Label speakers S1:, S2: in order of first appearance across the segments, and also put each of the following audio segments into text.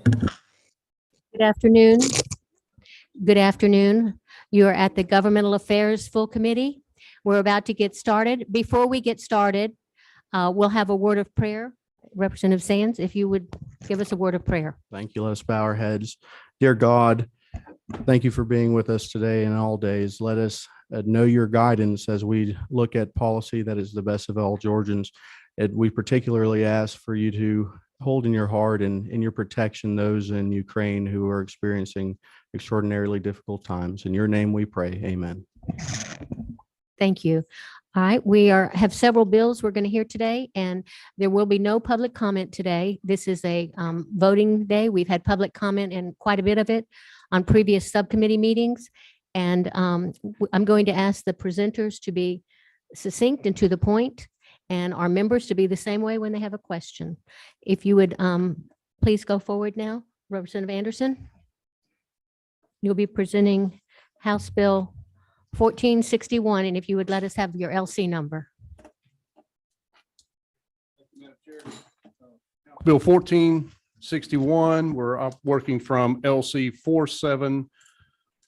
S1: Good afternoon. Good afternoon. You are at the Governmental Affairs Full Committee. We're about to get started. Before we get started, we'll have a word of prayer. Representative Sands, if you would give us a word of prayer.
S2: Thank you. Let us bow our heads. Dear God, thank you for being with us today and all days. Let us know your guidance as we look at policy that is the best of all Georgians. We particularly ask for you to hold in your heart and in your protection those in Ukraine who are experiencing extraordinarily difficult times. In your name we pray. Amen.
S1: Thank you. All right, we have several bills we're going to hear today, and there will be no public comment today. This is a voting day. We've had public comment and quite a bit of it on previous subcommittee meetings. And I'm going to ask the presenters to be succinct and to the point, and our members to be the same way when they have a question. If you would please go forward now, Representative Anderson. You'll be presenting House Bill 1461, and if you would let us have your LC number.
S3: Bill 1461, we're working from LC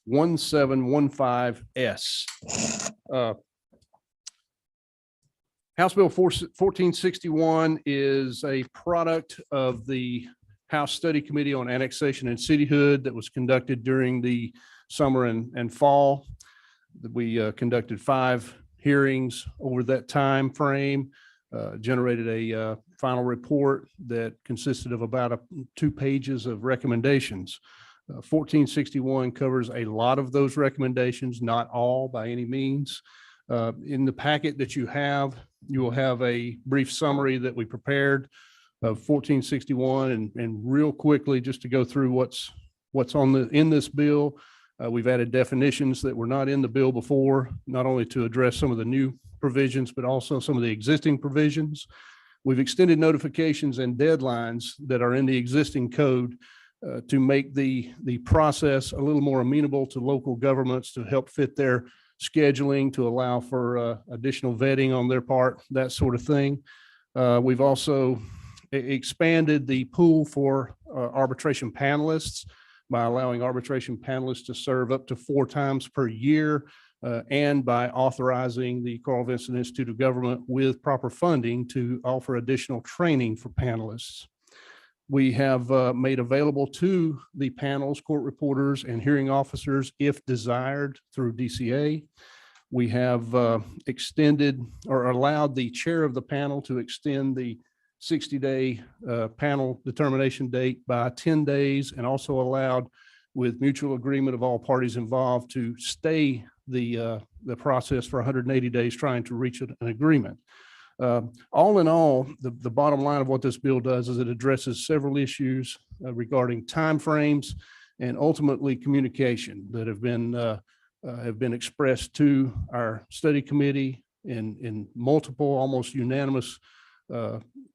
S3: 471715S. House Bill 1461 is a product of the House Study Committee on Annexation and Cityhood that was conducted during the summer and fall. We conducted 5 hearings over that time frame, generated a final report that consisted of about 2 pages of recommendations. 1461 covers a lot of those recommendations, not all by any means. In the packet that you will have a brief summary that we prepared of 1461, and real quickly, just to go through what's in this bill. We've added definitions that were not in the bill before, not only to address some of the new provisions, but also some of the existing provisions. We've extended notifications and deadlines that are in the existing code to make the process a little more amenable to local governments, to help fit their scheduling, to allow for additional vetting on their part, that sort of thing. We've also expanded the pool for arbitration panelists by allowing arbitration panelists to serve up to 4 times per year, and by authorizing the Carl Vinson Institute of Government with proper funding to offer additional training for panelists. We have made available to the panels, court reporters, and hearing officers, if desired, through DCA. We have extended or allowed the chair of the panel to extend the 60-day panel determination date by 10 days, and also allowed, with mutual agreement of all parties involved, to stay the process for 180 days, trying to reach an agreement. All in all, the bottom line of what this bill does is it addresses several issues regarding timeframes and ultimately communication that have been expressed to our study committee in multiple, almost unanimous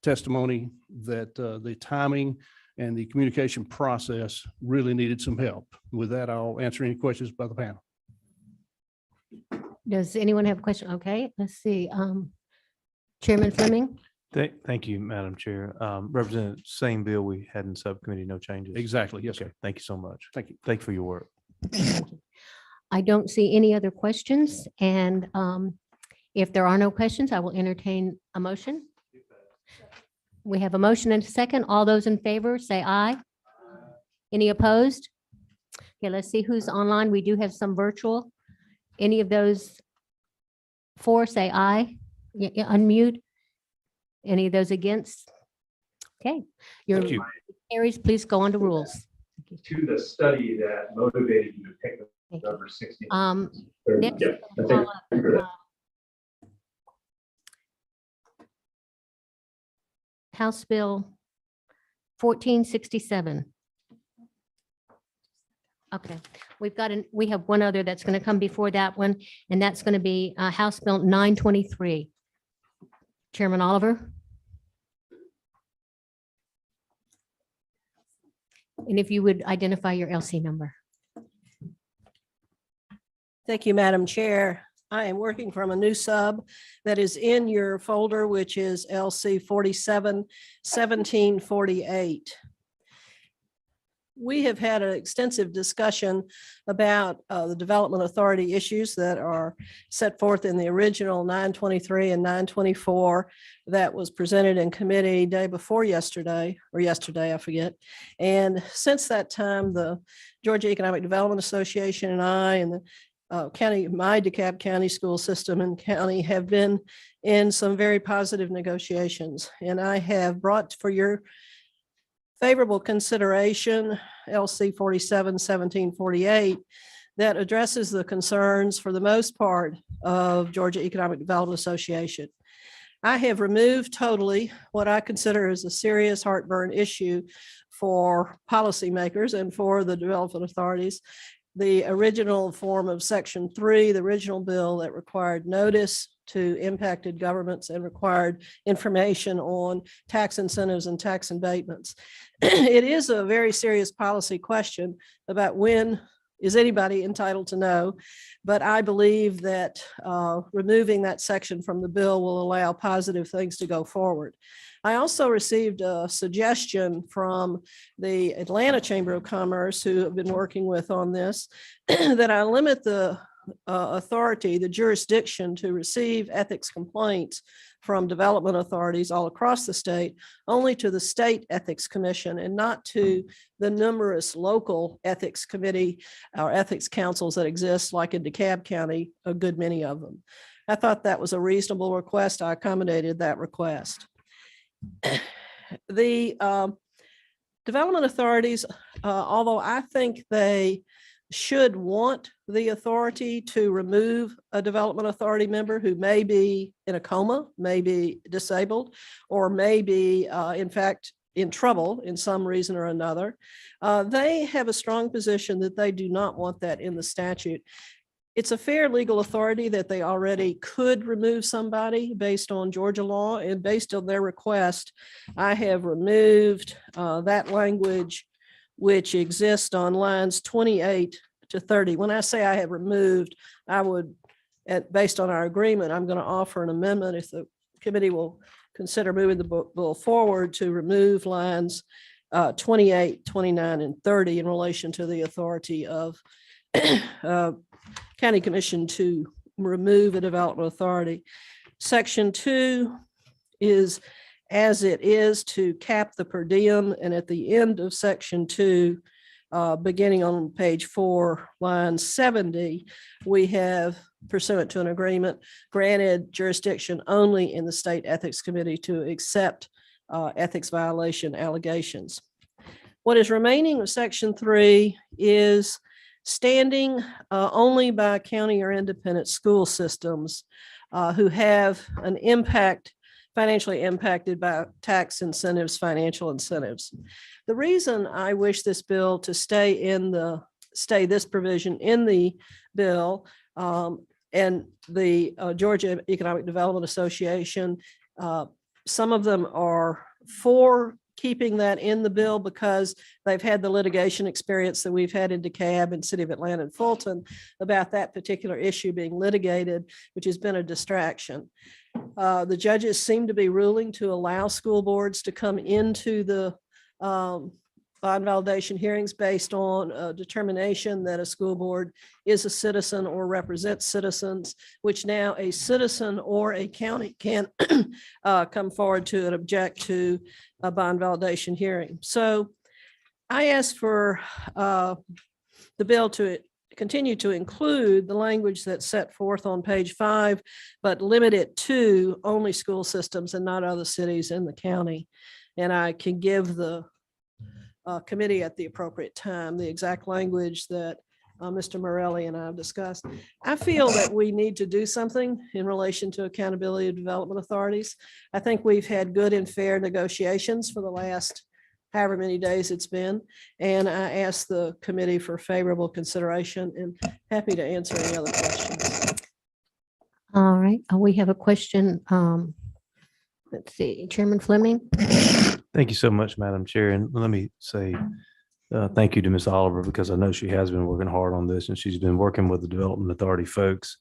S3: testimony that the timing and the communication process really needed some help. With that, I'll answer any questions by the panel.
S1: Does anyone have a question? Okay, let's see. Chairman Fleming.
S4: Thank you, Madam Chair. Representative, same bill we had in subcommittee, no changes.
S3: Exactly. Yes,
S4: Okay,
S3: sir.
S4: thank you so much.
S3: Thank you.
S4: Thank you for your work.
S1: I don't see any other questions, and if there are no questions, I will entertain a motion. We have a motion and a second. All those in favor, say aye. Any opposed? Okay, let's see who's online. We do have some virtual. Any of those 4, say aye. Unmute. Any of those against? Okay, your
S4: Thank you.
S1: carries. Please go on to rules.
S5: To the study that motivated you to pick the
S1: Thank you.
S5: number 60.
S1: Next,
S5: Yeah, I
S1: call
S5: think
S1: up, House Bill 1467. Okay, we have one other that's going to come before that one, and that's going to be House Bill 923. Chairman Oliver. And if you would identify your LC number.
S6: Thank you, Madam Chair. I am working from a new sub that is in your folder, which is LC 471748. we have had an extensive discussion about the Development Authority issues that are set forth in the original 923 and 924 that was presented in committee day before yesterday, or yesterday, I forget. And since that time, the Georgia Economic Development Association and I and the my DeKalb County school system and county have been in some very positive negotiations. And I have brought for your favorable consideration LC 47-1748 that addresses the concerns for the most part of Georgia Economic Development Association. I have removed totally what I consider as a serious heartburn issue for policymakers and for the development authorities. The original form of Section 3, the original bill that required notice to impacted governments and required information on tax incentives and tax abatements. It is a very serious policy question about when is anybody entitled to know, but I believe that removing that section from the bill will allow positive things to go forward. I also received a suggestion from the Atlanta Chamber of Commerce, who have been working with on this, that I limit the authority, the jurisdiction to receive ethics complaints from development authorities all across the state, only to the state ethics commission and not to the numerous local ethics committee or ethics councils that exist, like in DeKalb County, a good many of them. I thought that was a reasonable request. I accommodated that request. The development authorities, although I think they should want the authority to remove a development authority member who may be in a coma, may be disabled, or may be in fact in trouble in some reason or another, they have a strong position that they do not want that in the statute. It's a fair legal authority that they already could remove somebody based on Georgia law, and based on their request, I have removed that language which exists on lines 28 to 30. When I say I have removed, I would, based on our agreement, I'm going to offer an amendment if the committee will consider moving the bill forward to remove lines 28, 29, and 30 in relation to the authority of County Commission to remove a development authority. Section 2 is as it is to cap the per diem, and at the end of Section 2, beginning on page 4, line 70, we have, pursuant to an agreement, granted jurisdiction only in the State Ethics Committee to accept ethics violation allegations. What is remaining of Section 3 is standing only by county or independent school systems who have an impact, financially impacted by tax incentives, financial incentives. The reason I wish this bill to stay this provision in the bill, and the Georgia Economic Development Association, some of them are for keeping that in the bill because they've had the litigation experience that we've had in DeKalb and City of Atlanta and Fulton about that particular issue being litigated, which has been a distraction. The judges seem to be ruling to allow school boards to come into the bond validation hearings based on a determination that a school board is a citizen or represents citizens, which now a citizen or a county can come forward to and object to a bond validation hearing. So I asked for the bill to continue to include the language that's set forth on page 5, but limit it to only school systems and not other cities in the county. And I can give the committee at the appropriate time the exact language that Mr. Morelli and I have discussed. I feel that we need to do something in relation to accountability of development authorities. I think we've had good and fair negotiations for the last however many days it's been, and I ask the committee for favorable consideration and happy to answer any other questions.
S1: All right, we have a question. Let's see, Chairman Fleming.
S4: Thank you so much, Madam Chair. And let me say thank you to Ms. Oliver, because I know she has been working hard on this and she's been working with the Development Authority folks.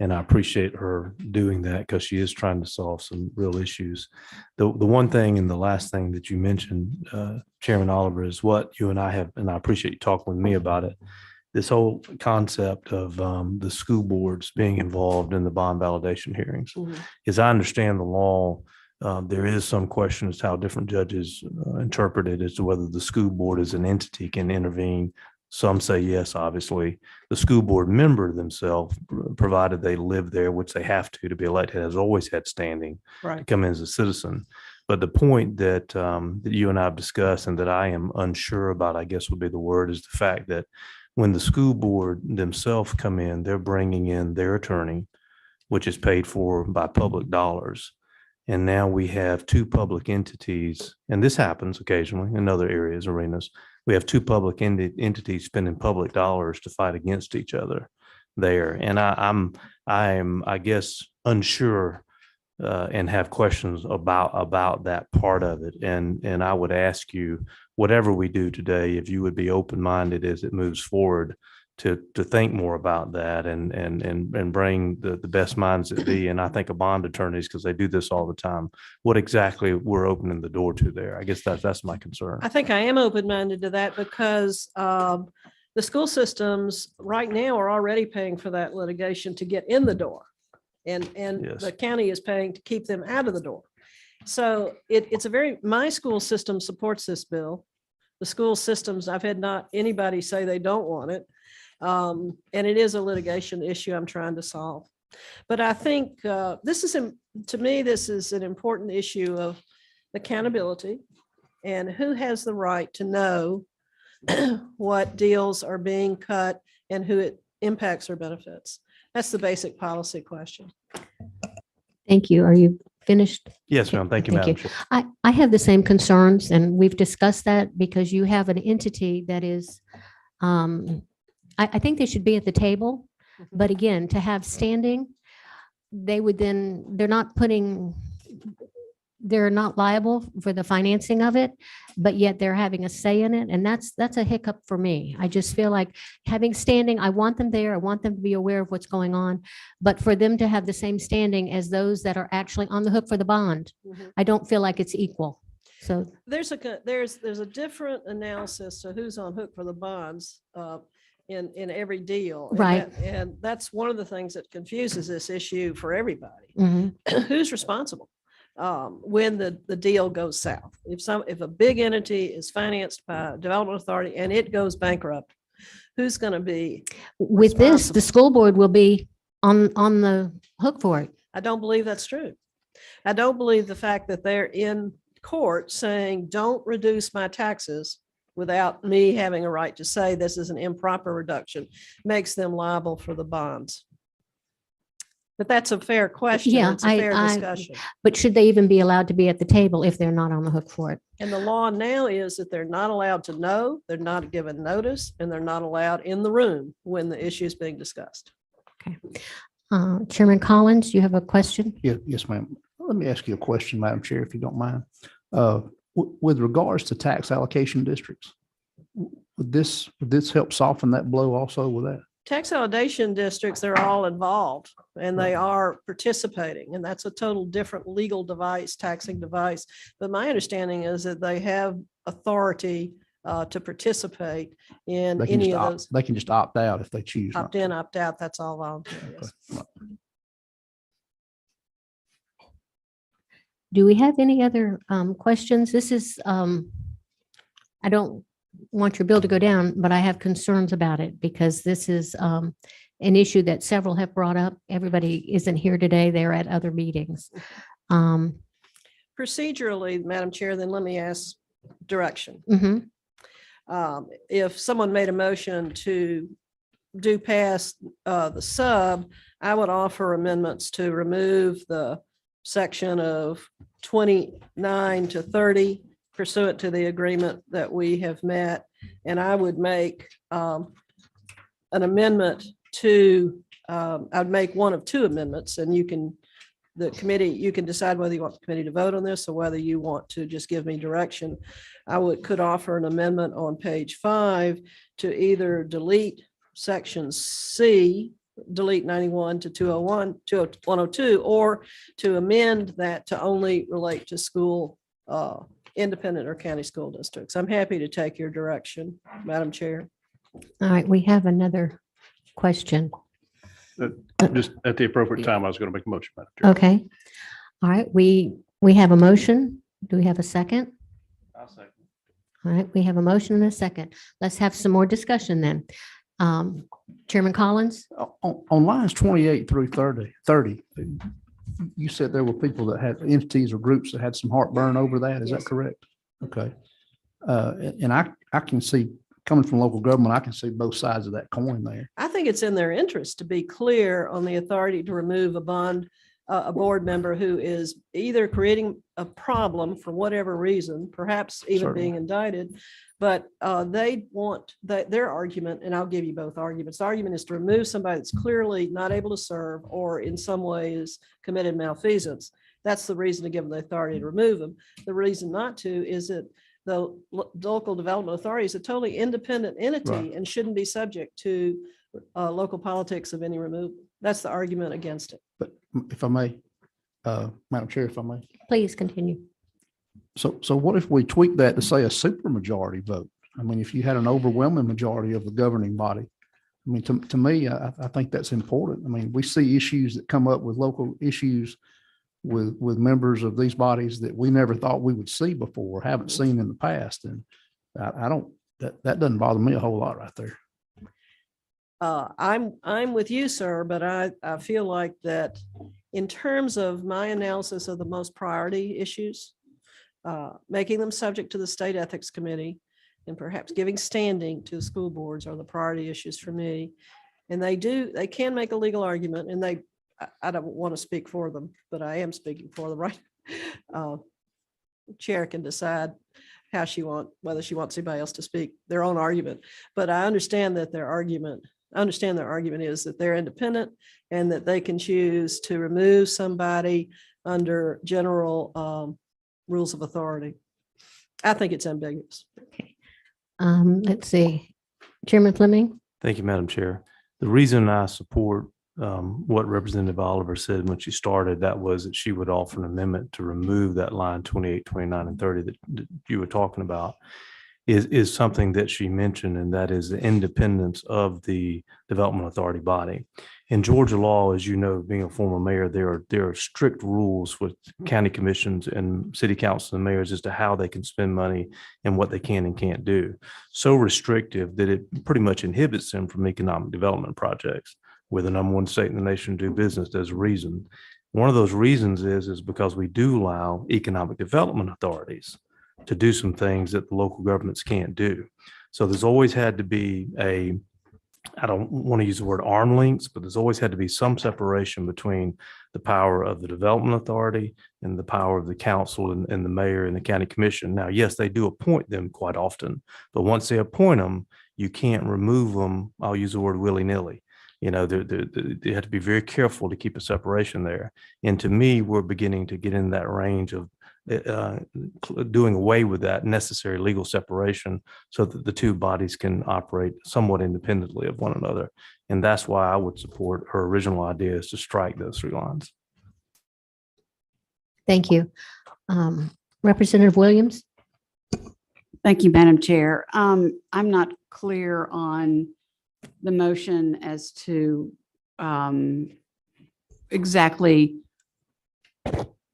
S4: And I appreciate her doing that because she is trying to solve some real issues. The one thing and the last thing that you mentioned, Chairman Oliver, is what you and I have, and I appreciate you talking with me about it. This whole concept of the school boards being involved in the bond validation hearings.
S6: Mhm.
S4: As I understand the law, there is some question as to how different judges interpret it as to whether the school board as an entity can intervene. Some say yes, obviously. The school board member themselves, provided they live there, which they have to be elected, has always had standing to
S6: Right.
S4: come in as a citizen. But the point that that you and I have discussed and that I am unsure about, I guess would be the word, is the fact that when the school board themselves come in, they're bringing in their attorney, which is paid for by public dollars. And now we have two public entities, and this happens occasionally in other areas, arenas. We have two public entities spending public dollars to fight against each other there. And I guess, unsure and have questions about that part of it. And I would ask you, whatever we do today, if you would be open-minded as it moves forward to think more about that and bring the best minds that be. And I think of bond attorneys, because they do this all the time, what exactly we're opening the door to there. I guess that's my concern.
S6: I think I am open-minded to that because the school systems right now are already paying for that litigation to get in the door. And
S4: Yes.
S6: the county is paying to keep them out of the door. So it's my school system supports this bill. The school systems, I've had not anybody say they don't want it. And it is a litigation issue I'm trying to solve. But I think to me, this is an important issue of accountability and who has the right to know what deals are being cut and who it impacts or benefits. That's the basic policy question.
S1: Thank you. Are you finished?
S4: Yes, ma'am. Thank you,
S1: Thank
S4: Madam
S1: you.
S4: Chair.
S1: I have the same concerns, and we've discussed that because you have an entity that is, I think they should be at the table, but again, to have standing, they're not liable for the financing of it, but yet they're having a say in it. And that's a hiccup for me. I just feel like having standing, I want them there. I want them to be aware of what's going on, but for them to have the same standing as those that are actually on the hook for the bond,
S6: Mhm.
S1: I don't feel like it's equal. So
S6: There's a different analysis to who's on hook for the bonds in every deal. And
S1: Right.
S6: and that's one of the things that confuses this issue for everybody.
S1: mhm.
S6: Who's responsible when the deal goes south? If a big entity is financed by a development authority and it goes bankrupt, who's going to be?
S1: With this, the
S6: Responsible.
S1: school board will be on the hook for it.
S6: I don't believe that's true. I don't believe the fact that they're in court saying, don't reduce my taxes without me having a right to say this is an improper reduction makes them liable for the bonds. But that's a fair question.
S1: Yeah,
S6: It's a fair
S1: I-
S6: discussion.
S1: But should they even be allowed to be at the table if they're not on the hook for it?
S6: And the law now is that they're not allowed to know, they're not given notice, and they're not allowed in the room when the issue is being discussed.
S1: Chairman Collins, you have a question?
S7: Yes, ma'am. Let me ask you a question, Madam Chair, if you don't mind. With regards to tax allocation districts, would this help soften that blow also with that?
S6: Tax allocation districts, they're all involved and they are participating, and that's a total different legal device, taxing device. But my understanding is that they have authority to participate in
S7: They can
S6: any
S7: just
S6: of
S7: opt-
S6: those.
S7: They can just opt out if they choose. not
S6: Opt
S7: to.
S6: in, opt out, that's all volunteer. Yes.
S7: Okay.
S1: Do we have any other questions? This is, I don't want your bill to go down, but I have concerns about it because this is an issue that several have brought up. Everybody isn't here today. They're at other meetings.
S6: Procedurally, Madam Chair, then let me ask direction.
S1: Mhm.
S6: If someone made a motion to do pass the sub, I would offer amendments to remove the section of 29 to 30 pursuant to the agreement that we have met. And I would make an amendment to, I'd make one of two amendments, and you can decide whether you want the committee to vote on this or whether you want to just give me direction. I could offer an amendment on page 5 to either delete section C delete 91 to 201, to 102, or to amend that to only relate to school, independent or county school districts. I'm happy to take your direction, Madam Chair.
S1: All right, we have another question.
S3: Just at the appropriate time, I was going to make a motion, Madam Chair.
S1: Okay. All right, we have a motion. Do we have a second?
S4: I'll second.
S1: All right, we have a motion and a second. Let's have some more discussion then. Chairman Collins?
S7: On lines 28 through 30, you said there were people that had entities or groups that had some heartburn over that. Is
S6: Yes.
S7: that correct? Okay. And I can see, coming from local government, I can see both sides of that coin there.
S6: I think it's in their interest to be clear on the authority to remove a board member who is either creating a problem for whatever reason, perhaps even
S7: Certainly.
S6: being indicted. But they want their argument, and I'll give you both arguments. The argument is to remove somebody that's clearly not able to serve or in some ways committed malfeasance. That's the reason to give them the authority to remove them. The reason not to is that the local development authority is a totally independent entity
S7: Right.
S6: and shouldn't be subject to local politics of any removal. That's the argument against it.
S7: But if I may, Madam Chair, if I may.
S1: Please continue.
S7: So what if we tweak that to say a supermajority vote? I mean, if you had an overwhelming majority of the governing body, I mean, to me, I think that's important. I mean, we see issues that come up with local issues with members of these bodies that we never thought we would see before, haven't seen in the past. And that doesn't bother me a whole lot right there.
S6: I'm with you, sir, but I feel like that in terms of my analysis of the most priority issues, making them subject to the state ethics committee and perhaps giving standing to school boards are the priority issues for me. And they can make a legal argument, and I don't want to speak for them, but I am speaking for them, right? Chair can decide whether she wants anybody else to speak their own argument. But I understand that their argument is that they're independent and that they can choose to remove somebody under general rules of authority. I think it's ambiguous.
S1: Okay. Let's see. Chairman Fleming?
S4: Thank you, Madam Chair. The reason I support what Representative Oliver said when she started, that was that she would offer an amendment to remove that line 28, 29, and 30 that you were talking about is something that she mentioned, and that is the independence of the Development Authority body. In Georgia law, as you know, being a former mayor, there are strict rules with county commissions and city councils and mayors as to how they can spend money and what they can and can't do. So restrictive that it pretty much inhibits them from economic development projects. We're the #1 state in the nation to do business. There's a reason. One of those reasons is because we do allow economic development authorities to do some things that the local governments can't do. So there's always had to be I don't want to use the word arm lengths, but there's always had to be some separation between the power of the development authority and the power of the council and the mayor and the county commission. Now, yes, they do appoint them quite often, but once they appoint them, you can't remove them. I'll use the word willy-nilly. You know, they have to be very careful to keep a separation there. And to me, we're beginning to get in that range of doing away with that necessary legal separation so that the two bodies can operate somewhat independently of one another. And that's why I would support her original idea, is to strike those 3 lines.
S1: Thank you. Representative Williams?
S8: Thank you, Madam Chair. I'm not clear on the motion as to exactly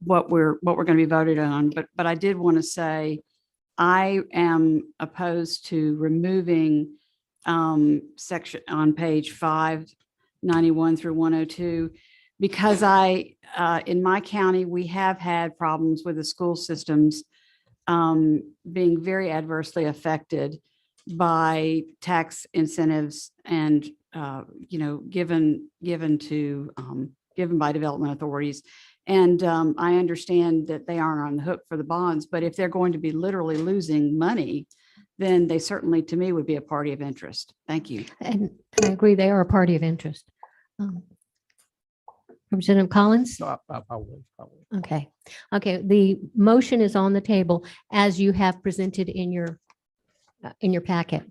S8: what we're going to be voted on, but I did want to say I am opposed to removing section on page 591 through 102 because in my county we have had problems with the school systems being very adversely affected by tax incentives and given by development authorities. And I understand that they aren't on the hook for the bonds, but if they're going to be literally losing money, then they certainly, to me, would be a party of interest. Thank you.
S1: And I agree, they are a party of interest. Representative Collins?
S7: No, I will.
S1: Okay. Okay. The motion is on the table as you have presented in your packet.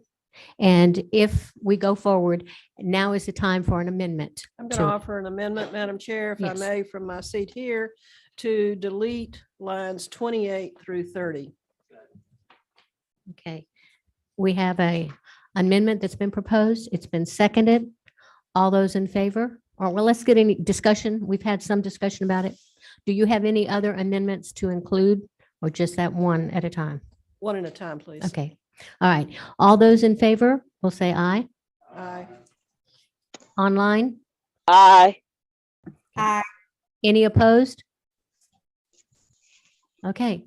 S1: And if we go forward, now is the time for an amendment.
S6: I'm going to
S1: to-
S6: offer an amendment, Madam Chair, if I
S1: Yes.
S6: may, from my seat here, to delete lines 28 through 30.
S1: Okay. We have a amendment that's been proposed. It's been seconded. All those in favor? Or well, let's get any discussion. We've had some discussion about it. Do you have any other amendments to include or just that one at a time?
S6: One at a time, please.
S1: Okay. All right. All those in favor will say aye.
S6: Aye.
S1: Online?
S9: Aye.
S1: Any opposed? Okay,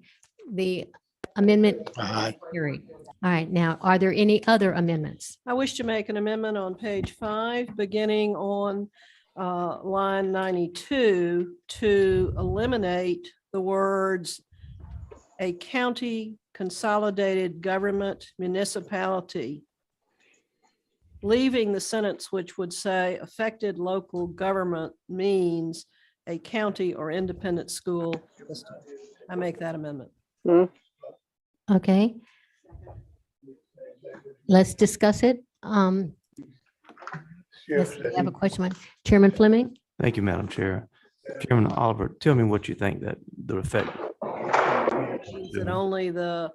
S1: the amendment carried. All right, now, are there any other amendments?
S6: I wish to make an amendment on page 5, beginning on line 92, to eliminate the words "a county consolidated government municipality," leaving the sentence which would say affected local government means a county or independent school system. I make that amendment.
S1: Okay. Let's discuss it. Yes, I have a question. Chairman Fleming?
S4: Thank you, Madam Chair. Chairman Oliver, tell me what you think that the effect.
S6: Means that only the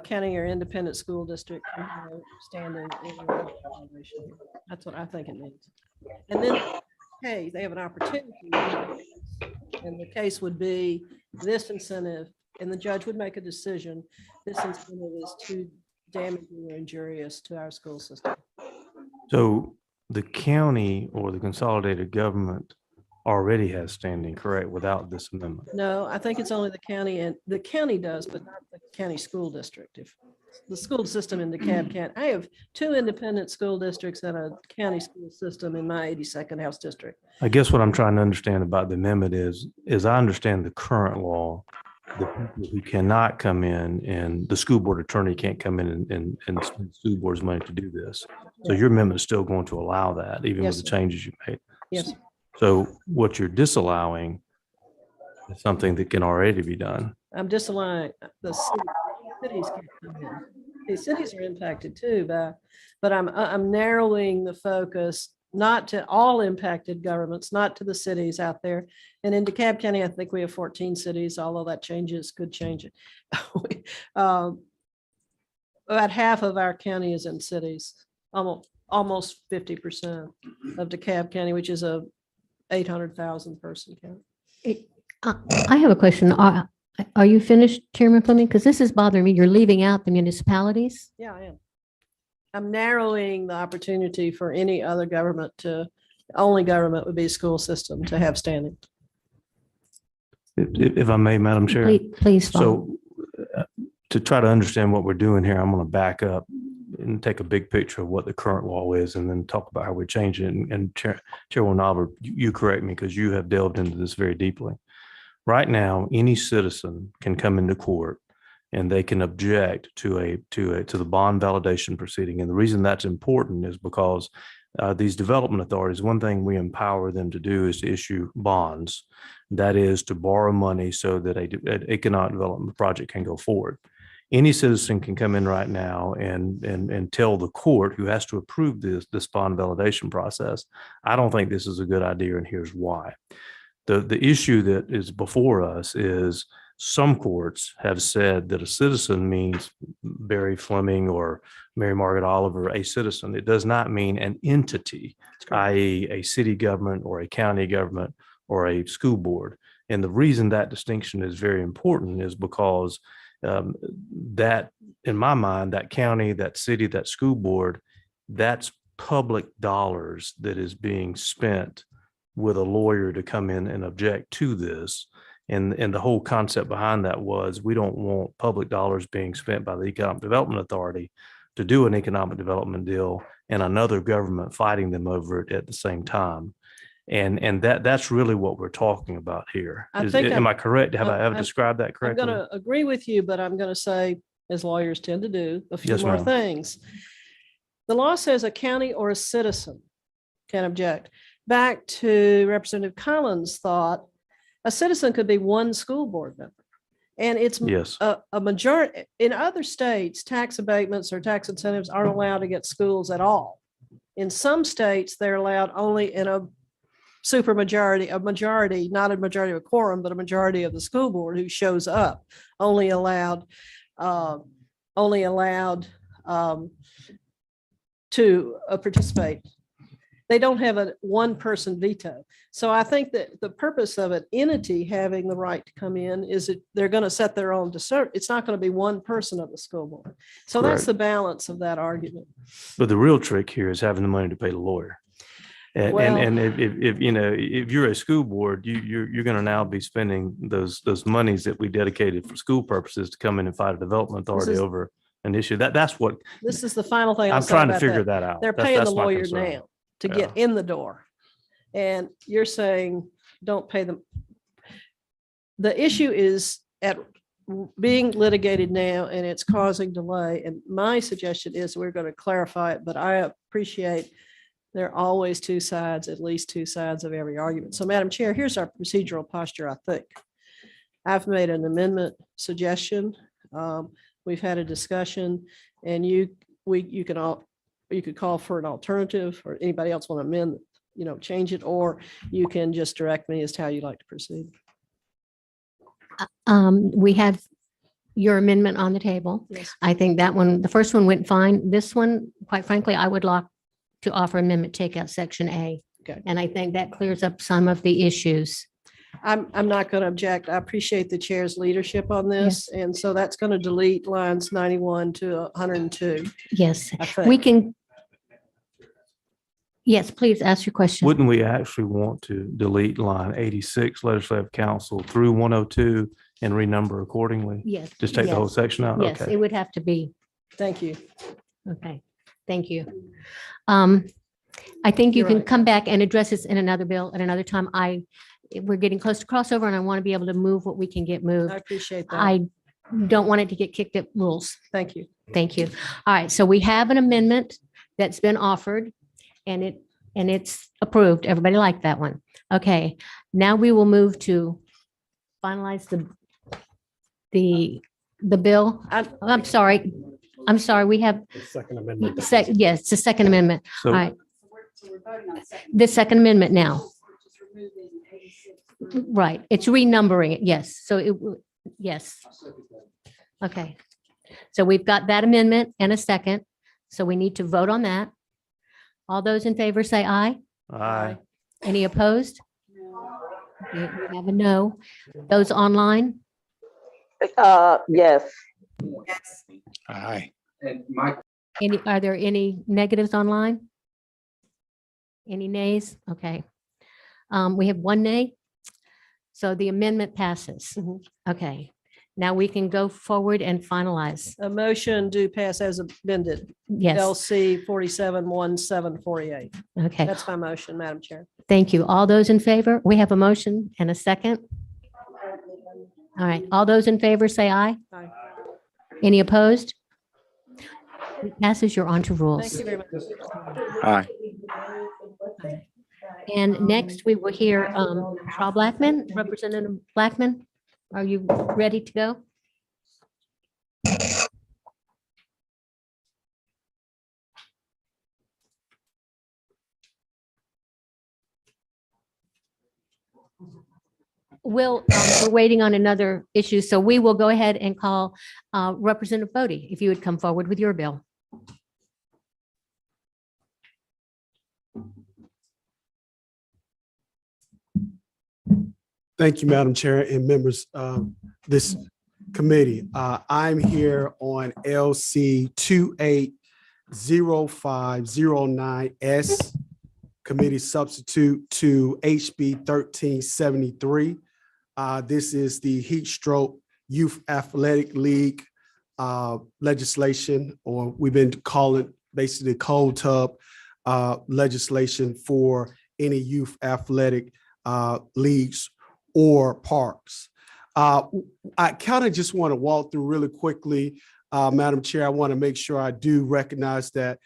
S6: county or independent school district can have standing. in the evaluation. That's what I think it means. And then, hey, they have an opportunity. And the case would be this incentive, and the judge would make a decision. This incentive is too damaging or injurious to our school system.
S4: So the county or the consolidated government already has standing, correct, without this amendment?
S6: No, I think it's only the county, and the county does, but not the county school district. If the school system in DeKalb can't, I have 2 independent school districts and a county school system in my 82nd House district.
S4: I guess what I'm trying to understand about the amendment is I understand the current law, the people who cannot come in and the school board attorney can't come in and spend school board's money to do this. So your amendment is still going to allow that, even with
S6: Yes,
S4: the
S6: sir.
S4: changes you made.
S6: Yes,
S4: So what you're disallowing is something that can already be done.
S6: I'm disallowing the cities can't come in. The cities are impacted too, but I'm narrowing the focus, not to all impacted governments, not to the cities out there. And in DeKalb County, I think we have 14 cities, although that could change it. About half of our county is in cities, almost 50% of DeKalb County, which is a 800,000 person county.
S1: I have a question. Are you finished, Chairman Fleming? Because this is bothering me. You're leaving out the municipalities.
S6: Yeah, I am. I'm narrowing the opportunity for any other government only government would be school system to have standing.
S4: If I may, Madam Chair.
S1: Please follow.
S4: So to try to understand what we're doing here, I'm going to back up and take a big picture of what the current law is and then talk about how we change it. And Chairwoman Oliver, you correct me because you have delved into this very deeply. Right now, any citizen can come into court and they can object to the bond validation proceeding. And the reason that's important is because these development authorities, one thing we empower them to do is to issue bonds. That is to borrow money so that an economic development project can go forward. Any citizen can come in right now and tell the court who has to approve this bond validation process, I don't think this is a good idea, and here's why. The issue that is before us is some courts have said that a citizen means Barry Fleming or Mary Margaret Oliver, a citizen. It does not mean an entity, i.e. a city government or a county government or a school board. And the reason that distinction is very important is because that, in my mind, that county, that city, that school board, that's public dollars that is being spent with a lawyer to come in and object to this. And the whole concept behind that was we don't want public dollars being spent by the Economic Development Authority to do an economic development deal and another government fighting them over it at the same time. And that's really what we're talking about here. Am I correct? Have I described that
S6: I'm
S4: correctly?
S6: going to agree with you, but I'm going to say, as lawyers tend to do, a few
S4: Yes,
S6: more
S4: ma'am.
S6: things. The law says a county or a citizen can object. Back to Representative Collins' thought, a citizen could be one school board member. And it's
S4: Yes.
S6: a majority, in other states, tax abatements or tax incentives aren't allowed to get schools at all. In some states, they're allowed only in a supermajority, a majority, not a majority of a quorum, but a majority of the school board who shows up, only allowed to participate. They don't have a one-person veto. So I think that the purpose of an entity having the right to come in is that they're going to set their own it's not going to be one person of the school board. So that's
S4: Correct.
S6: the balance of that argument.
S4: But the real trick here is having the money to pay the lawyer. And if you know, if you're a school board, you're going to now be spending those monies that we dedicated for school purposes to come in and fight a development authority
S6: is-
S4: over an issue. That's what
S6: This is the final thing I'll
S4: I'm
S6: say
S4: trying to
S6: about
S4: figure
S6: that.
S4: that out.
S6: They're
S4: That's-
S6: paying the
S4: that's my
S6: lawyer
S4: concern.
S6: now to get in the door. And you're saying, don't pay them. The issue is at being litigated now and it's causing delay. And my suggestion is we're going to clarify it, but I appreciate there are always two sides, at least two sides of every argument. So Madam Chair, here's our procedural posture, I think. I've made an amendment suggestion. We've had a discussion and you could call for an alternative or anybody else want to amend, change it, or you can just direct me as to how you'd like to proceed.
S1: We have your amendment on the table.
S6: Yes.
S1: I think that one, the first one went fine. This one, quite frankly, I would like to offer amendment, take out section A.
S6: Okay.
S1: And I think that clears up some of the issues.
S6: I'm not going to object. I appreciate the chair's leadership on this. And so that's going to delete lines 91 to 102.
S1: Yes,
S6: I think.
S1: we can. Yes, please ask your question.
S4: Wouldn't we actually want to delete line 86 legislative council through 102 and renumber accordingly?
S1: Yes.
S4: Just take the whole
S1: yes,
S4: section out?
S1: Yes,
S4: Okay.
S1: it would have to be.
S6: Thank you.
S1: Okay, thank you. I think you
S6: You're
S1: can
S6: right.
S1: come back and address this in another bill at another time. We're getting close to crossover and I want to be able to move what we can get moved.
S6: I appreciate that.
S1: I don't want it to get kicked at rules.
S6: Thank you.
S1: Thank you. All right, so we have an amendment that's been offered and it's approved. Everybody liked that one. Okay, now we will move to finalize the bill. I'm sorry, we have,
S5: Second amendment.
S1: yes, it's the second amendment.
S4: So
S1: All right, the second amendment now. Right, it's renumbering it, yes, so yes. Okay, so we've got that amendment and a second, so we need to vote on that. All those in favor say aye.
S4: aye.
S1: Any opposed? Okay, we have a no. Those online?
S9: Yes.
S5: Aye.
S1: Are there any negatives online? Any nays? Okay. We have one nay. So the amendment passes.
S6: Mhm.
S1: Okay. Now we can go forward and finalize.
S6: A motion do pass as amended.
S1: Yes,
S6: LC 471748.
S1: okay.
S6: That's my motion, Madam Chair.
S1: Thank you. All those in favor? We have a motion and a second. All right. All those in favor say aye.
S6: Aye.
S1: Any opposed? It passes. You're on to
S6: Thank
S1: rules.
S6: you very much.
S5: Aye.
S1: And next we will hear Charles Blackman, Representative Blackman. Are you ready to go? We're waiting on another issue, so we will go ahead and call Representative Bodie, if you would come forward with your bill.
S10: Thank you, Madam Chair and members of this committee. I'm here on LC 280509S, committee substitute to HB 1373. This is the Heat Stroke Youth Athletic League legislation, or we've been calling basically cold tub legislation for any youth athletic leagues or parks. I kind of just want to walk through really quickly, Madam Chair. I want to make sure I do recognize that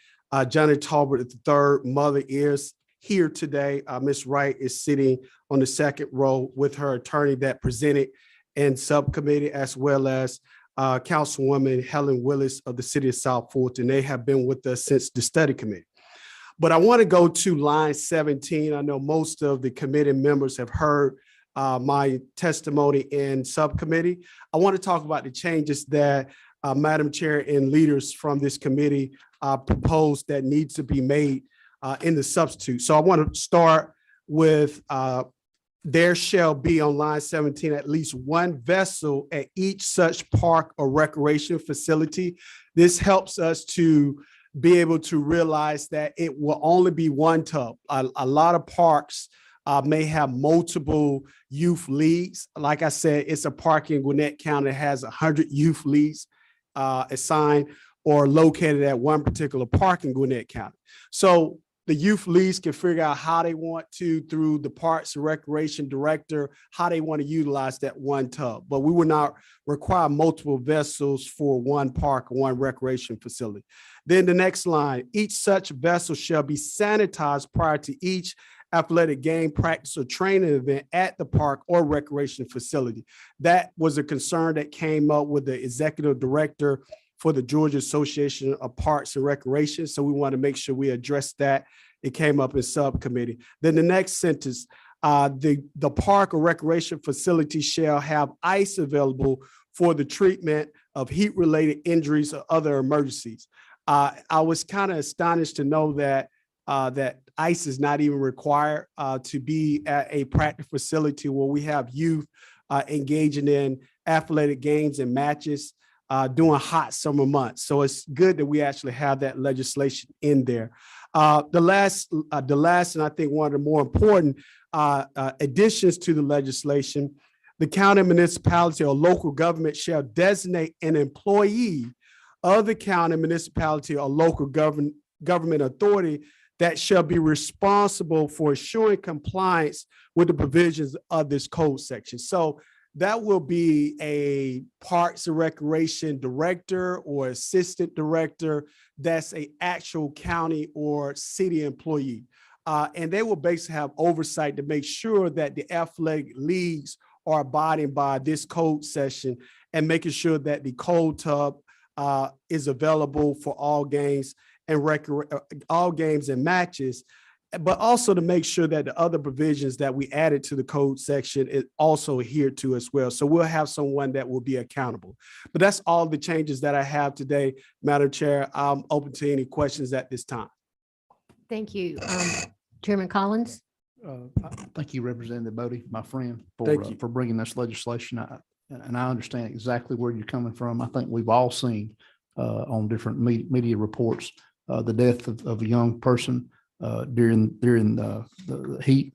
S10: Johnny Talbot III mother is here today. Ms. Wright is sitting on the second row with her attorney that presented and subcommittee, as well as Councilwoman Helen Willis of the city of South Fulton. They have been with us since the study committee. But I want to go to line 17. I know most of the committee members have heard my testimony in subcommittee. I want to talk about the changes that Madam Chair and leaders from this committee proposed that needs to be made in the substitute. So I want to start with there shall be on line 17 at least one vessel at each such park or recreation facility. This helps us to be able to realize that it will only be one tub. A lot of parks may have multiple youth leagues. Like I said, it's a park in Gwinnett County that has 100 youth leagues assigned or located at one particular park in Gwinnett County. So the youth leagues can figure out how they want to, through the Parks and Recreation Director, how they want to utilize that one tub. But we will not require multiple vessels for one park or one recreation facility. Then the next line, each such vessel shall be sanitized prior to each athletic game, practice, or training event at the park or recreation facility. That was a concern that came up with the executive director for the Georgia Association of Parks and Recreation. So we want to make sure we address that. It came up in subcommittee. Then the next sentence, the park or recreation facility shall have ice available for the treatment of heat-related injuries or other emergencies. I was kind of astonished to know that that ice is not even required to be at a practice facility where we have youth engaging in athletic games and matches during hot summer months. So it's good that we actually have that legislation in there. The last, and I think one of the more important additions to the legislation, the county, municipality, or local government shall designate an employee of the county, municipality, or local government authority that shall be responsible for ensuring compliance with the provisions of this code section. So that will be a Parks and Recreation director or assistant director that's an actual county or city employee. And they will basically have oversight to make sure that the athletic leagues are abiding by this code section and making sure that the cold tub is available for all games and matches, but also to make sure that the other provisions that we added to the code section is also adhered to as well. So we'll have someone that will be accountable. But that's all the changes that I have today, Madam Chair. I'm open to any questions at this time.
S1: Thank you. Chairman Collins?
S7: Thank you, Representative Bodie, my friend,
S10: Thank you.
S7: for bringing this legislation. And I understand exactly where you're coming from. I think we've all seen on different media reports the death of a young person during the heat.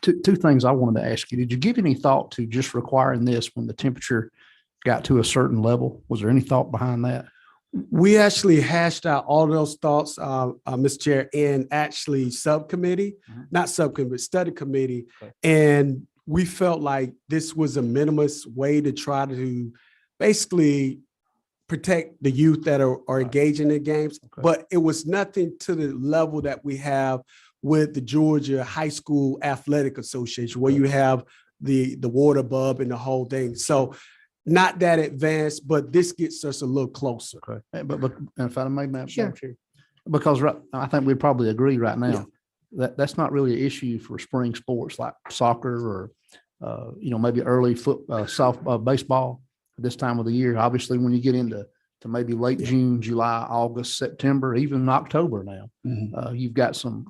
S7: Two things I wanted to ask you. Did you give any thought to just requiring this when the temperature got to a certain level? Was there any thought behind that?
S10: We actually hashed out all those thoughts, Mr. Chair, in actually subcommittee, not subcommittee, but study committee.
S7: Okay.
S10: And we felt like this was a minimalist way to try to basically protect the youth that are engaging in games.
S7: Okay.
S10: But it was nothing to the level that we have with the Georgia High School Athletic Association, where you have the water bub and the whole thing. So not that advanced, but this gets us a little closer.
S7: Okay. But if I may, Madam
S1: Sure.
S7: Chair, because I think we probably agree right now that that's not really an issue for spring sports like soccer or maybe early baseball at this time of the year. Obviously, when you get into maybe late June, July, August, September, even October now, you've got some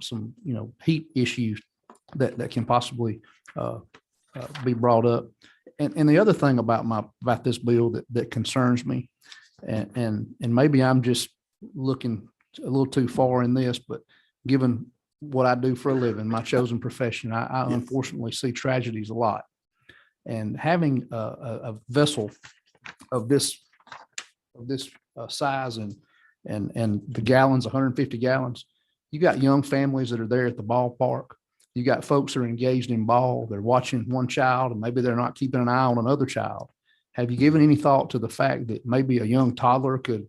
S7: heat issues that can possibly be brought up. And the other thing about this bill that concerns me, and maybe I'm just looking a little too far in this, but given what I do for a living, my chosen profession, I unfortunately see tragedies a lot. And having a vessel of this size and the gallons, 150 gallons, you got young families that are there at the ballpark. You got folks that are engaged in ball. They're watching one child and maybe they're not keeping an eye on another child. Have you given any thought to the fact that maybe a young toddler could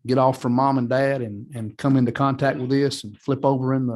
S7: get off from mom and dad and come into contact with this and flip over in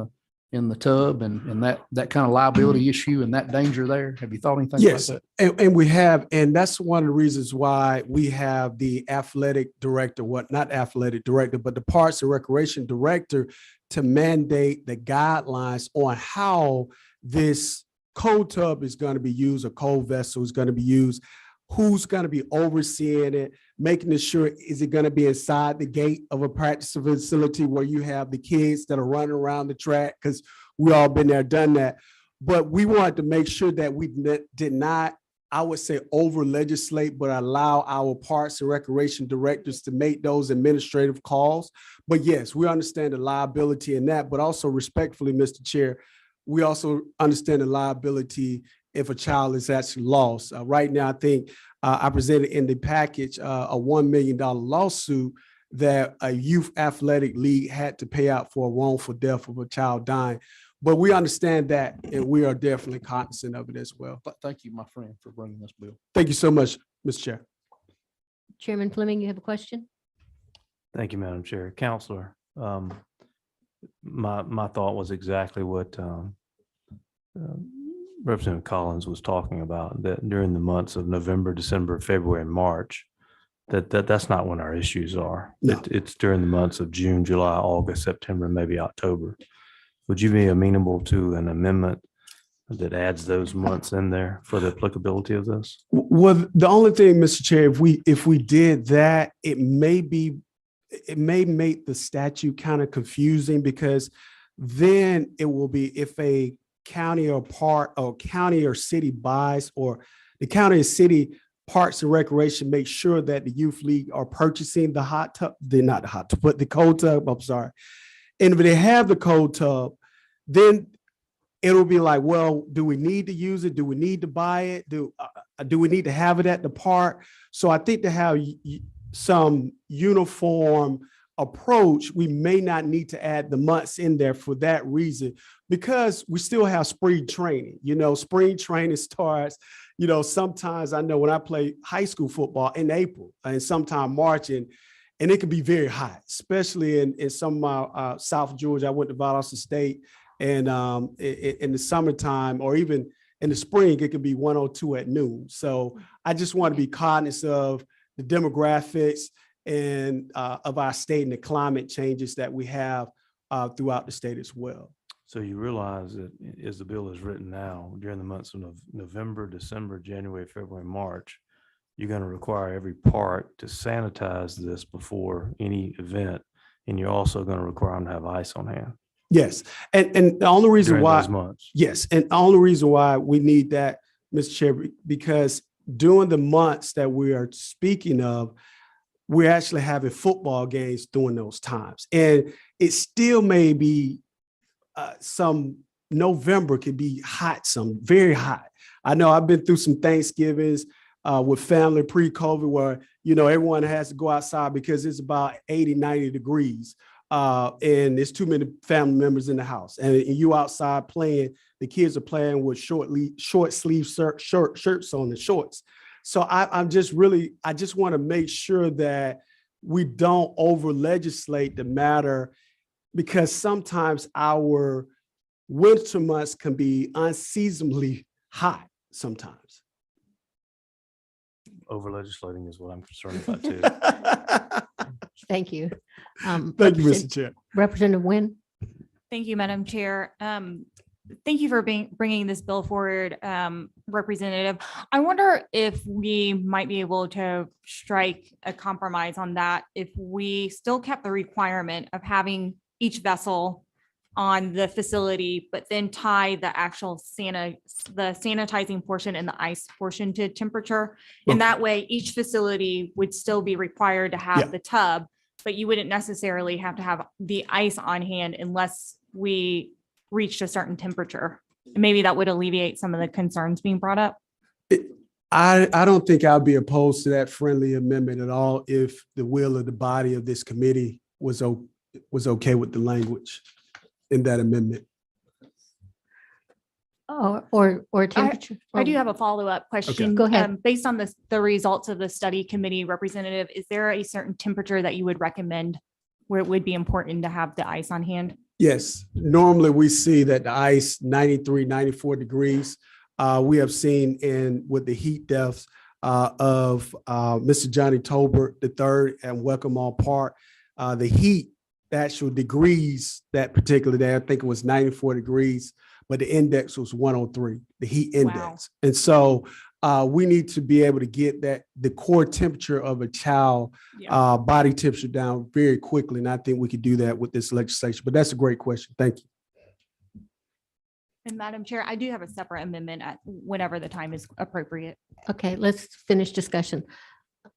S7: in the tub and that kind of liability issue and that danger there? Have you thought anything like
S10: Yes,
S7: that?
S10: and we have, and that's one of the reasons why we have the athletic director, not athletic director, but the Parks and Recreation director to mandate the guidelines on how this cold tub is going to be used, a cold vessel is going to be used, who's going to be overseeing it, making sure, is it going to be inside the gate of a practice facility where you have the kids that are running around the track? Because we all been there, done that. But we wanted to make sure that we did not, I would say, over legislate, but allow our Parks and Recreation directors to make those administrative calls. But yes, we understand the liability in that, but also respectfully, Mr. Chair, we also understand the liability if a child is actually lost. Right now, I think I presented in the package a $1 million lawsuit that a youth athletic league had to pay out for a wrongful death of a child dying. But we understand that, and we are definitely cognizant of it as well.
S7: Thank you, my friend, for bringing this bill.
S10: Thank you so much, Mr. Chair.
S1: Chairman Fleming, you have a question?
S4: Thank you, Madam Chair. Counselor, my thought was exactly what Representative Collins was talking about, that during the months of November, December, February, and March, that's not when our issues are.
S10: No.
S4: It's during the months of June, July, August, September, and maybe October. Would you be amenable to an amendment that adds those months in there for the applicability of this?
S10: Well, the only thing, Mr. Chair, if we did that, it may make the statute kind of confusing, because then it will be if a county or county or city buys, or the county or city Parks and Recreation make sure that the youth league are purchasing the hot tub, not the hot tub, but the cold tub, I'm sorry. And if they have the cold tub, then it'll be like, well, do we need to use it? Do we need to buy it? Do we need to have it at the park? So I think to have some uniform approach, we may not need to add the months in there for that reason, because we still have spring training. Spring training starts, sometimes I know when I play high school football in April and sometime March, and it can be very hot, especially in some of my South Georgia. I went to Valdosta State, and in the summertime, or even in the spring, it can be 102 at noon. So I just want to be cognizant of the demographics and of our state and the climate changes that we have throughout the state as well.
S4: So you realize that as the bill is written now, during the months of November, December, January, February, March, you're going to require every park to sanitize this before any event, and you're also going to require them to have ice on hand.
S10: Yes, and the only reason
S4: during
S10: why,
S4: those months.
S10: yes, and the only reason why we need that, Mr. Chair, because during the months that we are speaking of, we're actually having football games during those times, and it still may be some November could be hot, some very hot. I know I've been through some Thanksgivings with family pre-COVID where, everyone has to go outside because it's about 80, 90 degrees. And there's too many family members in the house, and you outside playing, the kids are playing with short sleeve shirts on, the shorts. So I just want to make sure that we don't over legislate the matter, because sometimes our winter months can be unseasonably hot sometimes.
S4: Over legislating is what I'm concerned about too.
S1: Thank you.
S10: Thank you, Mr. Chair.
S1: Representative Nguyen.
S9: Thank you, Madam Chair. Thank you for bringing this bill forward, Representative. I wonder if we might be able to strike a compromise on that if we still kept the requirement of having each vessel on the facility, but then tie the actual the sanitizing portion and the ice portion to temperature. And that way each facility would still be required to have the tub, but you wouldn't necessarily have to have the ice on hand unless we reached a certain temperature. And maybe that would alleviate some of the concerns being brought up.
S10: I don't think I'd be opposed to that friendly amendment at all if the will of the body of this committee was okay with the language in that amendment.
S1: Or temperature.
S9: I do have a follow-up question.
S1: Go ahead.
S9: Based on the results of the study committee, Representative, is there a certain temperature that you would recommend where it would be important to have the ice on hand?
S10: Yes, normally we see that the ice 93, 94 degrees. We have seen with the heat deaths of Mr. Johnny Tolbert III and Welcome All Park, the heat, the actual degrees that particular day, I think it was 94 degrees, but the index was 103, the heat index. And so we need to be able to get the core temperature of a child body temperature down very quickly. And I think we could do that with this legislation, but that's a great question. Thank you.
S9: And Madam Chair, I do have a separate amendment at whenever the time is appropriate.
S1: Okay, let's finish discussion.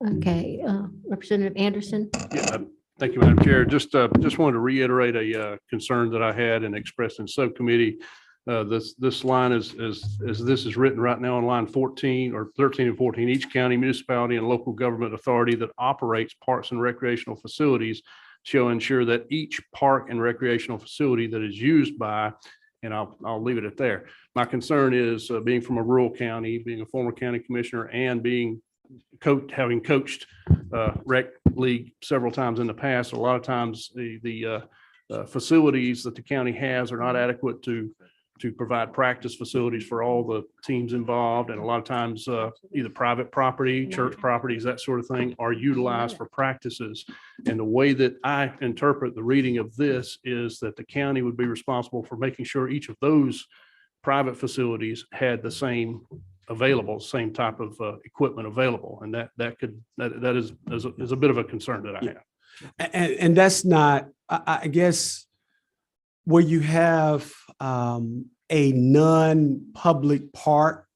S1: Okay, Representative Anderson.
S3: Yeah, thank you, Madam Chair. Just wanted to reiterate a concern that I had and expressed in subcommittee. This line is, as this is written right now on line 14 or 13 and 14, each county, municipality, and local government authority that operates parks and recreational facilities shall ensure that each park and recreational facility that is used by, and I'll leave it at there. My concern is being from a rural county, being a former county commissioner, and having coached rec league several times in the past. A lot of times the facilities that the county has are not adequate to provide practice facilities for all the teams involved. And a lot of times either private property, church properties, that sort of thing are utilized for practices. And the way that I interpret the reading of this is that the county would be responsible for making sure each of those private facilities had the same available, same type of equipment available. And that is a bit of a concern that I have.
S10: And that's not, I guess, where you have a non-public park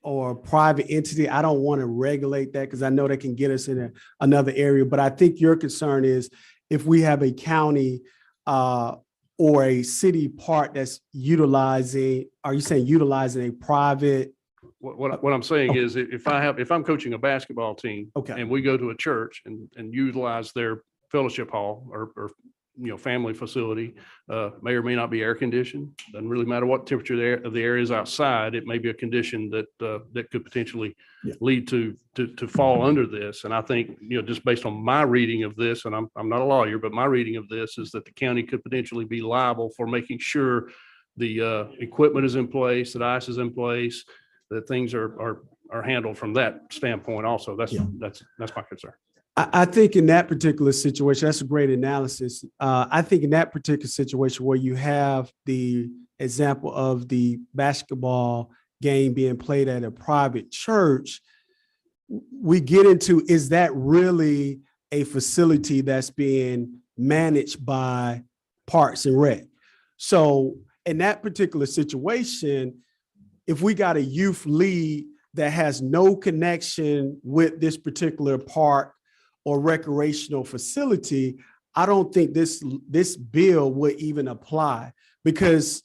S10: or private entity. I don't want to regulate that because I know that can get us in another area. But I think your concern is if we have a county or a city park that's utilizing, are you saying utilizing a private?
S3: What I'm saying is if I'm coaching a basketball team,
S10: Okay.
S3: and we go to a church and utilize their fellowship hall or family facility, may or may not be air conditioned. Doesn't really matter what temperature of the air is outside. It may be a condition that could potentially lead to fall under this. And I think, just based on my reading of this, and I'm not a lawyer, but my reading of this is that the county could potentially be liable for making sure the equipment is in place, that ice is in place, that things are handled from that standpoint also. That's my concern.
S10: I think in that particular situation, that's a great analysis. I think in that particular situation where you have the example of the basketball game being played at a private church, we get into, is that really a facility that's being managed by Parks and Rec? So in that particular situation, if we got a youth league that has no connection with this particular park or recreational facility, I don't think this bill would even apply, because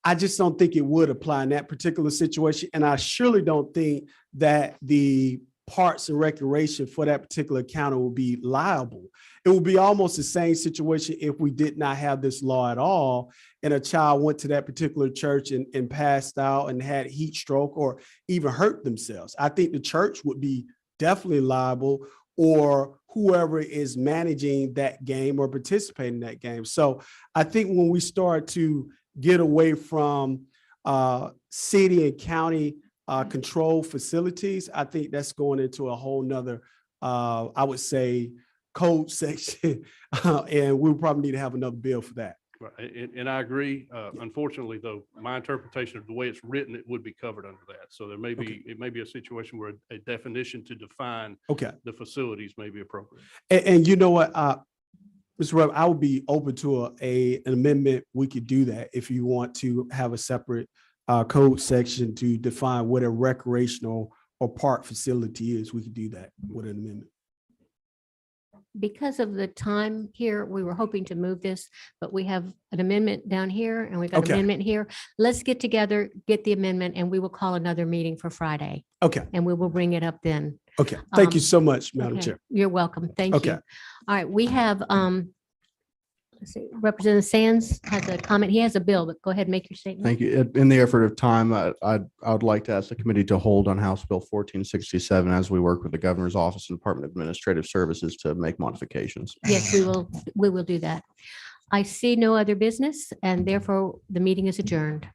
S10: I just don't think it would apply in that particular situation. And I surely don't think that the Parks and Recreation for that particular county will be liable. It will be almost the same situation if we did not have this law at all, and a child went to that particular church and passed out and had heat stroke or even hurt themselves. I think the church would be definitely liable, or whoever is managing that game or participating in that game. So I think when we start to get away from city and county control facilities, I think that's going into a whole nother, I would say, code section. And we'll probably need to have another bill for that.
S3: Right. And I agree. Unfortunately, though, my interpretation of the way it's written, it would be covered under that. So there may be, it may be a situation where a definition to define the facilities may be appropriate.
S10: And you know what, Mr. Rep, I would be open to an amendment. We could do that if you want to have a separate code section to define what a recreational or park facility is. We could do that with an amendment.
S1: Because of the time here, we were hoping to move this, but we have an amendment down here and we've got an amendment here. Let's get together, get the amendment, and we will call another meeting for Friday.
S10: Okay.
S1: And we will bring it up then.
S10: Okay. Thank you so much, Madam
S1: Okay.
S10: Chair.
S1: You're welcome. Thank you. All right. We have let's see, Representative Sands has a comment. He has a bill, but go ahead and make your statement.
S2: Thank you. In the effort of time, I would like to ask the committee to hold on House Bill 1467 as we work with the Governor's Office and Department of Administrative Services to make modifications.
S1: Yes, we will do that. I see no other business, and therefore the meeting is adjourned.